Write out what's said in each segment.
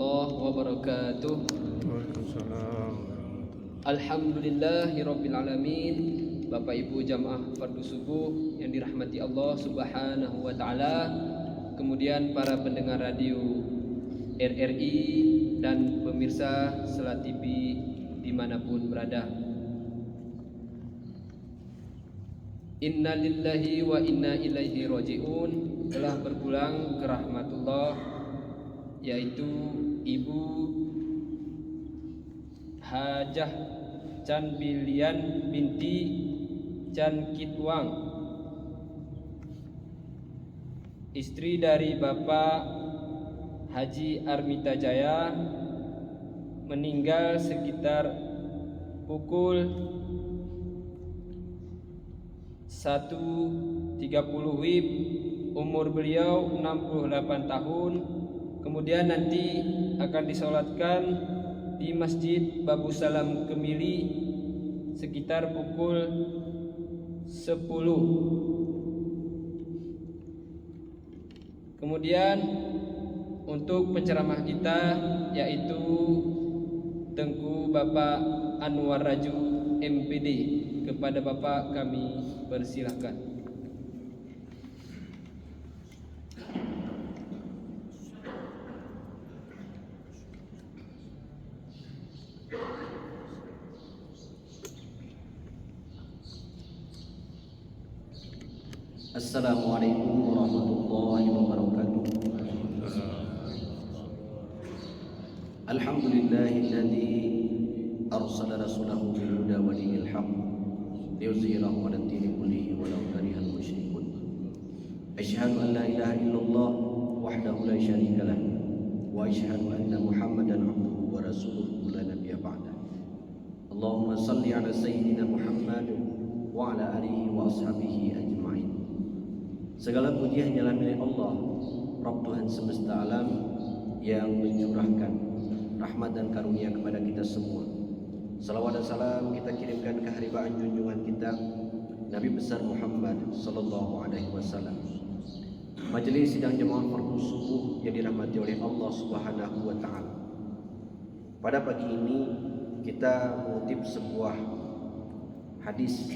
warahmatullahi wabarakatuh. Waalaikumsalam. Alhamdulillahirabbil alamin. Bapak Ibu jamaah fardu subuh yang dirahmati Allah Subhanahu wa taala. Kemudian para pendengar radio RRI dan pemirsa Selat TV dimanapun berada. Inna lillahi wa inna ilaihi raji'un. Telah berpulang ke rahmatullah, yaitu Ibu Hajah Chan Bilian binti Chan Kitwang, istri dari Bapak Haji Armita Jaya, meninggal sekitar pukul 1.30 WIB. Umur beliau 68 tahun. Kemudian nanti akan disolatkan di Masjid Babu Salam Kemili sekitar pukul 10. Kemudian untuk penceramah kita yaitu Tengku Bapak Anwar Raju MPD. Kepada Bapak kami persilahkan. Assalamualaikum warahmatullahi wabarakatuh. Alhamdulillahilladzi arsala rasulahu bil huda wa dinil haqq liyuzhirahu 'ala ad-dini kullihi walau karihal musyrikun. Asyhadu an la ilaha illallah wahdahu la syarika lah wa asyhadu anna Muhammadan 'abduhu wa rasuluhu la nabiyya ba'da. Allahumma shalli 'ala sayyidina Muhammad wa 'ala alihi wa ashabihi ajma'in. Segala puji hanyalah milik Allah, Rabb Tuhan semesta alam, yang mencurahkan rahmat dan karunia kepada kita semua. Salawat dan salam kita kirimkan ke haribaan junjungan kita Nabi besar Muhammad sallallahu alaihi wasallam. Majelis sidang jemaah fardu subuh yang dirahmati oleh Allah Subhanahu wa taala. Pada pagi ini kita mengutip sebuah hadis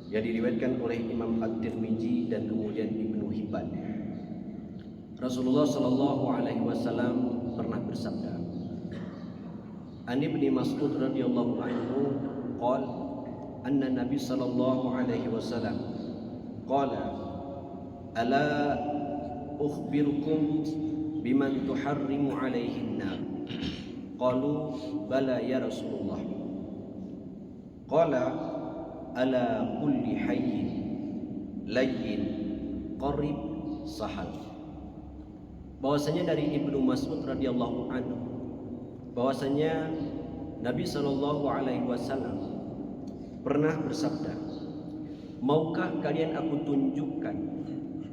yang diriwayatkan oleh Imam At-Tirmizi dan kemudian Ibnu Hibban. Rasulullah sallallahu alaihi wasallam pernah bersabda, An Ibnu Mas'ud radhiyallahu anhu qala anna Nabi sallallahu alaihi wasallam qala ala ukhbirukum biman tuharrimu alaihi an-nar. Qalu bala ya Rasulullah. Qala ala kulli hayyin layyin qarib sahal. Bahwasanya dari Ibnu Mas'ud radhiyallahu anhu, bahwasanya Nabi sallallahu alaihi wasallam pernah bersabda, maukah kalian aku tunjukkan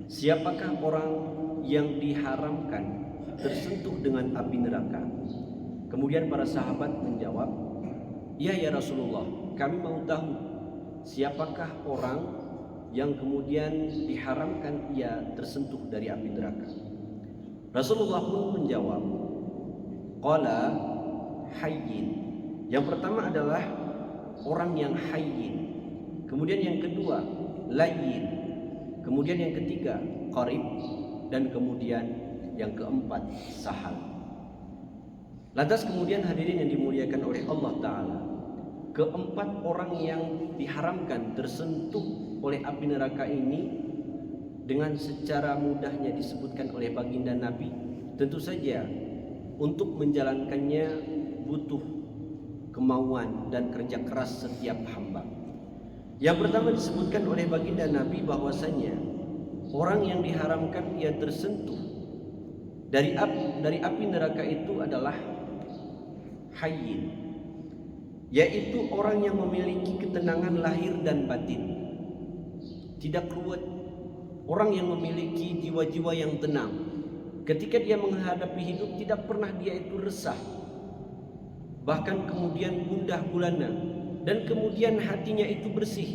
siapakah orang yang diharamkan tersentuh dengan api neraka? Kemudian para sahabat menjawab, ya Rasulullah, kami mau tahu siapakah orang yang kemudian diharamkan ia tersentuh dari api neraka. Rasulullah pun menjawab, qala hayyin. Yang pertama adalah orang yang hayyin. Kemudian yang kedua layyin. Kemudian yang ketiga qarib. Dan kemudian yang keempat sahal. Lantas kemudian hadirin yang dimuliakan oleh Allah Ta'ala, keempat orang yang diharamkan tersentuh oleh api neraka ini dengan secara mudahnya disebutkan oleh baginda Nabi. Tentu saja untuk menjalankannya butuh kemauan dan kerja keras setiap hamba. Yang pertama disebutkan oleh baginda Nabi bahwasanya orang yang diharamkan ia tersentuh dari api neraka itu adalah hayyin, yaitu orang yang memiliki ketenangan lahir dan batin, tidak ruwet, orang yang memiliki jiwa-jiwa yang tenang. Ketika dia menghadapi hidup tidak pernah dia itu resah, bahkan kemudian gundah gulana, dan kemudian hatinya itu bersih.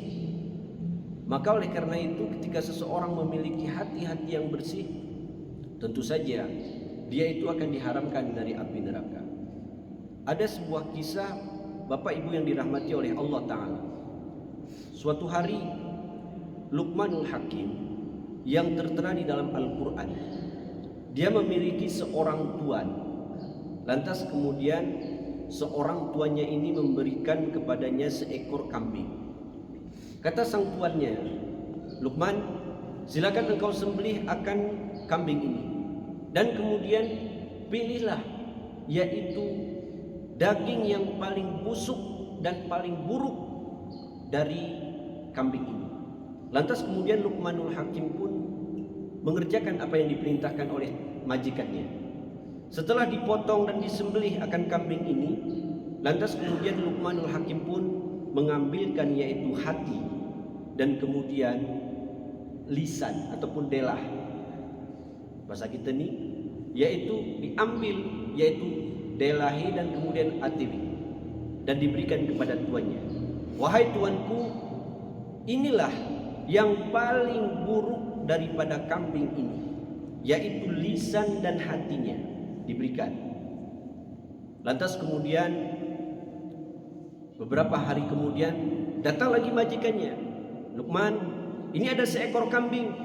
Maka oleh karena itu ketika seseorang memiliki hati-hati yang bersih, tentu saja dia itu akan diharamkan dari api neraka. Ada sebuah kisah Bapak Ibu yang dirahmati oleh Allah Ta'ala. Suatu hari Luqmanul Hakim yang tertera di dalam Al-Quran, dia memiliki seorang tuan. Lantas kemudian seorang tuannya ini memberikan kepadanya seekor kambing. Kata sang tuannya, Luqman, silakan engkau sembelih akan kambing ini, dan kemudian pilihlah yaitu daging yang paling busuk dan paling buruk dari kambing ini. Lantas kemudian Luqmanul Hakim pun mengerjakan apa yang diperintahkan oleh majikannya. Setelah dipotong dan disembelih akan kambing ini, lantas kemudian Luqmanul Hakim pun mengambilkan yaitu hati dan kemudian lisan ataupun delah, bahasa kita ini, yaitu diambil yaitu delahi dan kemudian hati, dan diberikan kepada tuannya. Wahai tuanku, inilah yang paling buruk daripada kambing ini, yaitu lisan dan hatinya, diberikan. Lantas kemudian beberapa hari kemudian datang lagi majikannya, Luqman, ini ada seekor kambing,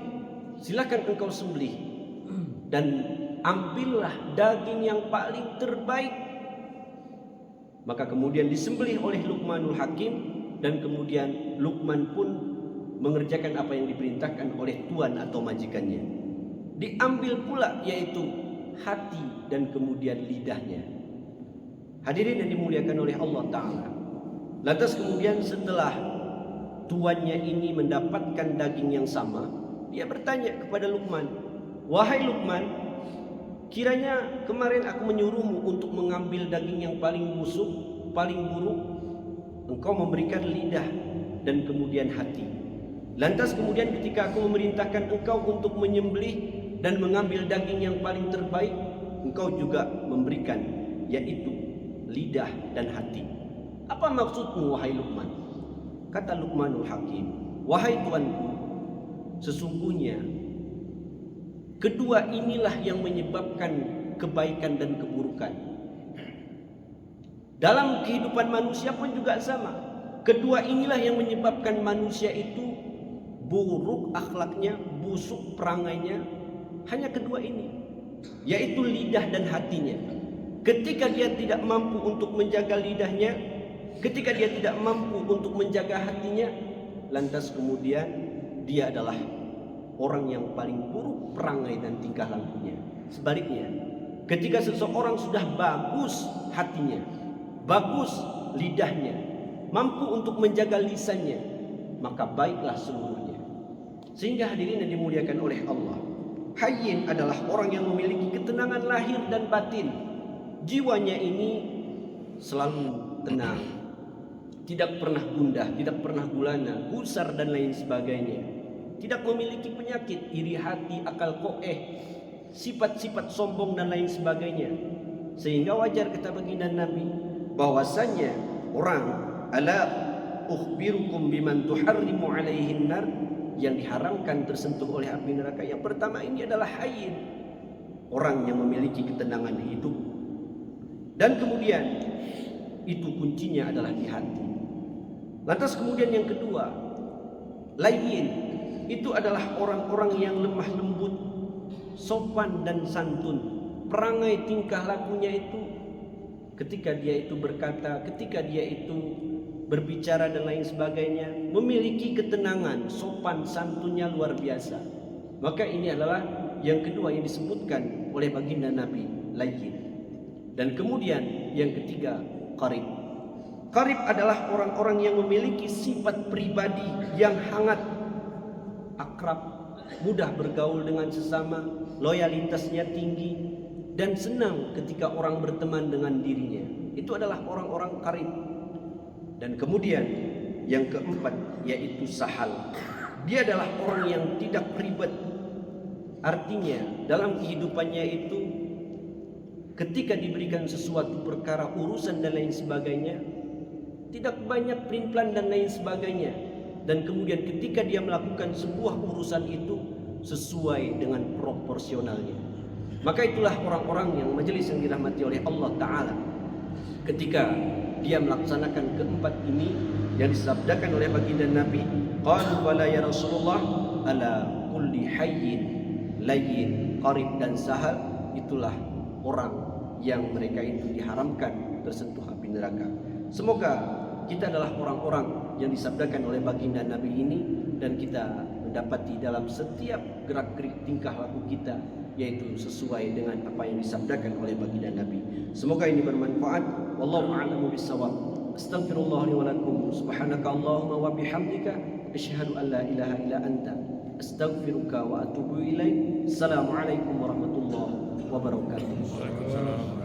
silakan engkau sembelih dan ambillah daging yang paling terbaik. Maka kemudian disembelih oleh Luqmanul Hakim, dan kemudian Luqman pun mengerjakan apa yang diperintahkan oleh tuan atau majikannya. Diambil pula yaitu hati dan kemudian lidahnya. Hadirin yang dimuliakan oleh Allah Ta'ala. Lantas kemudian setelah tuannya ini mendapatkan daging yang sama, dia bertanya kepada Luqman, wahai Luqman, kiranya kemarin aku menyuruhmu untuk mengambil daging yang paling busuk, paling buruk, engkau memberikan lidah dan kemudian hati. Lantas kemudian ketika aku memerintahkan engkau untuk menyembelih dan mengambil daging yang paling terbaik, engkau juga memberikan yaitu lidah dan hati. Apa maksudmu wahai Luqman? Kata Luqmanul Hakim, wahai tuanku, sesungguhnya kedua inilah yang menyebabkan kebaikan dan keburukan. Dalam kehidupan manusia pun juga sama. Kedua inilah yang menyebabkan manusia itu buruk akhlaknya, busuk perangainya. Hanya kedua ini, yaitu lidah dan hatinya. Ketika dia tidak mampu untuk menjaga lidahnya, ketika dia tidak mampu untuk menjaga hatinya, lantas kemudian dia adalah orang yang paling buruk perangai dan tingkah lakunya. Sebaliknya, ketika seseorang sudah bagus hatinya, bagus lidahnya, mampu untuk menjaga lisannya, maka baiklah seluruhnya. Sehingga hadirin yang dimuliakan oleh Allah, hayyin adalah orang yang memiliki ketenangan lahir dan batin. Jiwanya ini selalu tenang, tidak pernah gundah, tidak pernah gulana, gusar dan lain sebagainya. Tidak memiliki penyakit iri hati, akal koeh, sifat-sifat sombong dan lain sebagainya. Sehingga wajar kata baginda Nabi bahwasanya orang, ala ukhbirukum biman tuharrimu alaihin nar, yang diharamkan tersentuh oleh api neraka. Yang pertama ini adalah hayyin, orang yang memiliki ketenangan hidup. Dan kemudian itu kuncinya adalah di hati. Lantas kemudian yang kedua, layyin, itu adalah orang-orang yang lemah lembut, sopan dan santun. Perangai tingkah lakunya itu ketika dia itu berkata, ketika dia itu berbicara dan lain sebagainya, memiliki ketenangan, sopan santunnya luar biasa. Maka ini adalah yang kedua yang disebutkan oleh baginda Nabi, layyin. Dan kemudian yang ketiga, qarib. Qarib adalah orang-orang yang memiliki sifat pribadi yang hangat, akrab, mudah bergaul dengan sesama, loyalitasnya tinggi, dan senang ketika orang berteman dengan dirinya. Itu adalah orang-orang qarib. Dan kemudian yang keempat yaitu sahal. Dia adalah orang yang tidak ribet. Artinya dalam kehidupannya itu ketika diberikan sesuatu perkara, urusan dan lain sebagainya, tidak banyak pelin-pelan dan lain sebagainya. Dan kemudian ketika dia melakukan sebuah urusan itu sesuai dengan proporsionalnya. Maka itulah orang-orang yang majelis yang dirahmati oleh Allah Ta'ala. Ketika dia melaksanakan keempat ini yang disabdakan oleh baginda Nabi, qalu bala ya Rasulullah ala kulli hayyin layyin qarib dan sahal, itulah orang yang mereka itu diharamkan tersentuh api neraka. Semoga kita adalah orang-orang yang disabdakan oleh baginda Nabi ini, dan kita mendapati dalam setiap gerak-gerik tingkah laku kita yaitu sesuai dengan apa yang disabdakan oleh baginda Nabi. Semoga ini bermanfaat. Wallahu a'lamu bissawab. Astaghfirullah li wa lakum. Subhanaka Allahumma wa bihamdika asyhadu an la ilaha illa anta astaghfiruka wa atubu ilaik. Assalamualaikum warahmatullahi wabarakatuh. Waalaikumsalam.